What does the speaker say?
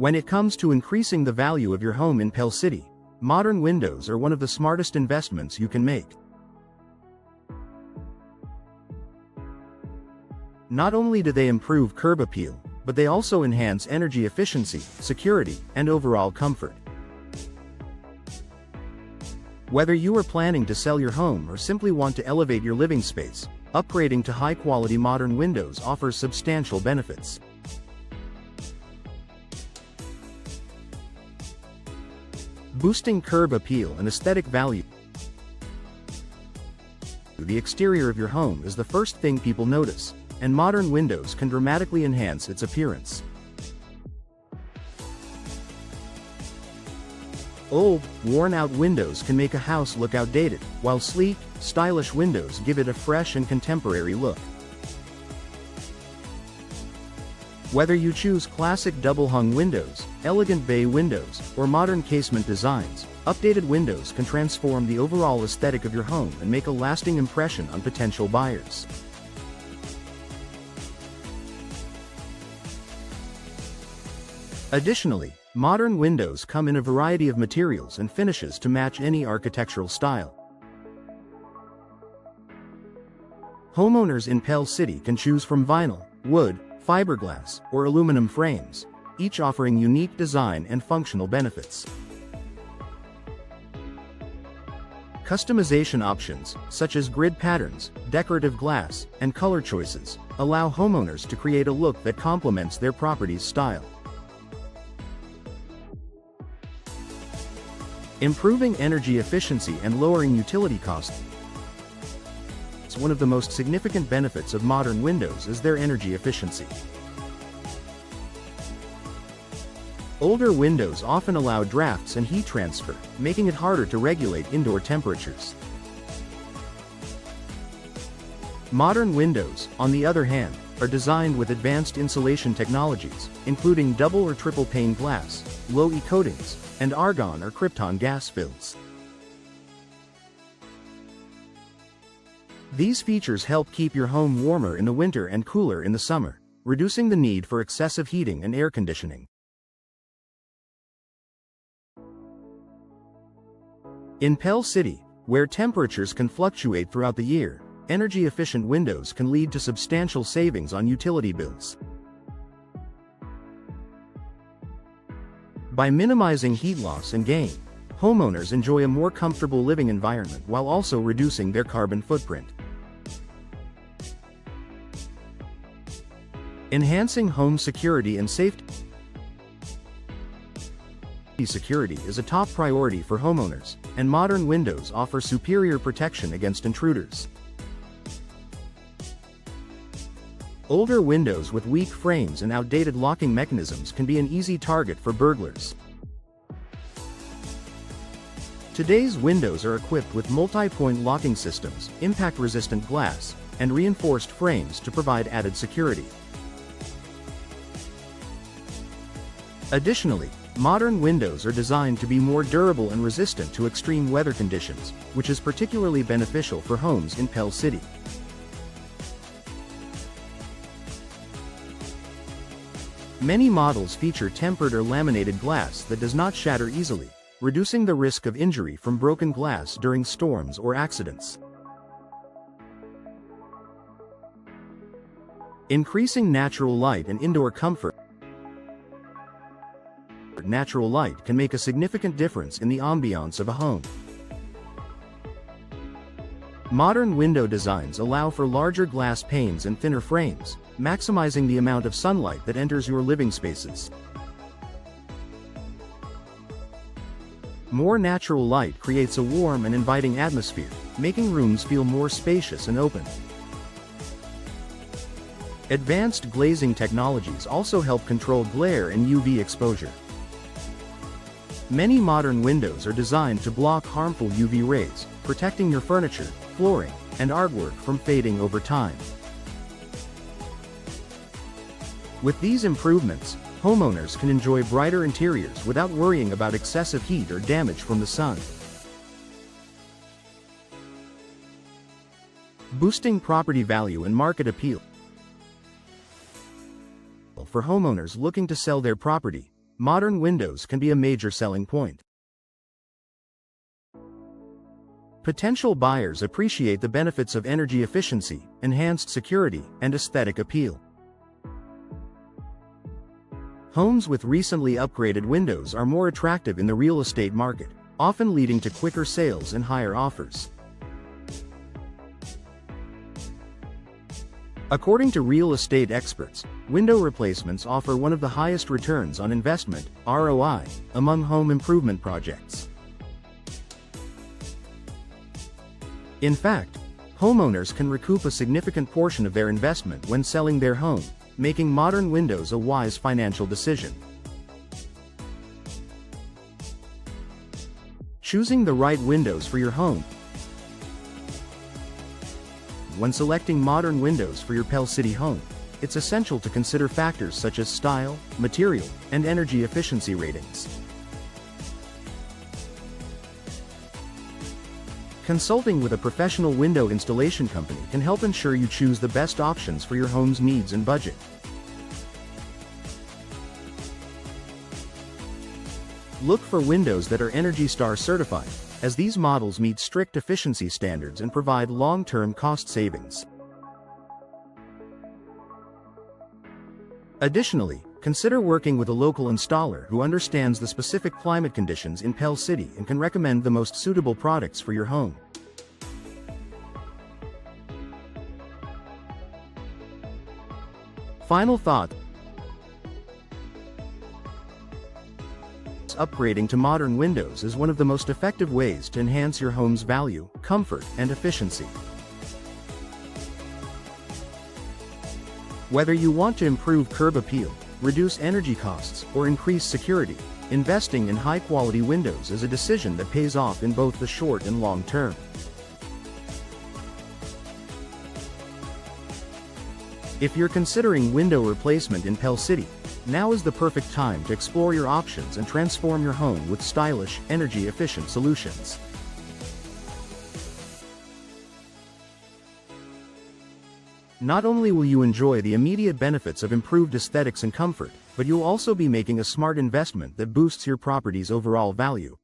When it comes to increasing the value of your home in Pell City, modern windows are one of the smartest investments you can make. Not only do they improve curb appeal, but they also enhance energy efficiency, security, and overall comfort. Whether you are planning to sell your home or simply want to elevate your living space, upgrading to high-quality modern windows offers substantial benefits. Boosting curb appeal and aesthetic value. The exterior of your home is the first thing people notice, and modern windows can dramatically enhance its appearance. Old, worn-out windows can make a house look outdated, while sleek, stylish windows give it a fresh and contemporary look. Whether you choose classic double-hung windows, elegant bay windows, or modern casement designs, updated windows can transform the overall aesthetic of your home and make a lasting impression on potential buyers. Additionally, modern windows come in a variety of materials and finishes to match any architectural style. Homeowners in Pell City can choose from vinyl, wood, fiberglass, or aluminum frames, each offering unique design and functional benefits. Customization options, such as grid patterns, decorative glass, and color choices, allow homeowners to create a look that complements their property's style. Improving energy efficiency and lowering utility costs. One of the most significant benefits of modern windows is their energy efficiency. Older windows often allow drafts and heat transfer, making it harder to regulate indoor temperatures. Modern windows, on the other hand, are designed with advanced insulation technologies, including double or triple pane glass, low-E coatings, and argon or krypton gas fills. These features help keep your home warmer in the winter and cooler in the summer, reducing the need for excessive heating and air conditioning. In Pell City, where temperatures can fluctuate throughout the year, energy-efficient windows can lead to substantial savings on utility bills. By minimizing heat loss and gain, homeowners enjoy a more comfortable living environment while also reducing their carbon footprint. Enhancing home security and safety. Security is a top priority for homeowners, and modern windows offer superior protection against intruders. Older windows with weak frames and outdated locking mechanisms can be an easy target for burglars. Today's windows are equipped with multi-point locking systems, impact-resistant glass, and reinforced frames to provide added security. Additionally, modern windows are designed to be more durable and resistant to extreme weather conditions, which is particularly beneficial for homes in Pell City. Many models feature tempered or laminated glass that does not shatter easily, reducing the risk of injury from broken glass during storms or accidents. Increasing natural light and indoor comfort. Natural light can make a significant difference in the ambiance of a home. Modern window designs allow for larger glass panes and thinner frames, maximizing the amount of sunlight that enters your living spaces. More natural light creates a warm and inviting atmosphere, making rooms feel more spacious and open. Advanced glazing technologies also help control glare and UV exposure. Many modern windows are designed to block harmful UV rays, protecting your furniture, flooring, and artwork from fading over time. With these improvements, homeowners can enjoy brighter interiors without worrying about excessive heat or damage from the sun. Boosting property value and market appeal. For homeowners looking to sell their property, modern windows can be a major selling point. Potential buyers appreciate the benefits of energy efficiency, enhanced security, and aesthetic appeal. Homes with recently upgraded windows are more attractive in the real estate market, often leading to quicker sales and higher offers. According to real estate experts, window replacements offer one of the highest returns on investment, ROI, among home improvement projects. In fact, homeowners can recoup a significant portion of their investment when selling their home, making modern windows a wise financial decision. Choosing the right windows for your home. When selecting modern windows for your Pell City home, it's essential to consider factors such as style, material, and energy efficiency ratings. Consulting with a professional window installation company can help ensure you choose the best options for your home's needs and budget. Look for windows that are ENERGY STAR certified, as these models meet strict efficiency standards and provide long-term cost savings. Additionally, consider working with a local installer who understands the specific climate conditions in Pell City and can recommend the most suitable products for your home. Final thought: upgrading to modern windows is one of the most effective ways to enhance your home's value, comfort, and efficiency. Whether you want to improve curb appeal, reduce energy costs, or increase security, investing in high-quality windows is a decision that pays off in both the short and long term. If you're considering window replacement in Pell City, now is the perfect time to explore your options and transform your home with stylish, energy-efficient solutions. Not only will you enjoy the immediate benefits of improved aesthetics and comfort, but you'll also be making a smart investment that boosts your property's overall value.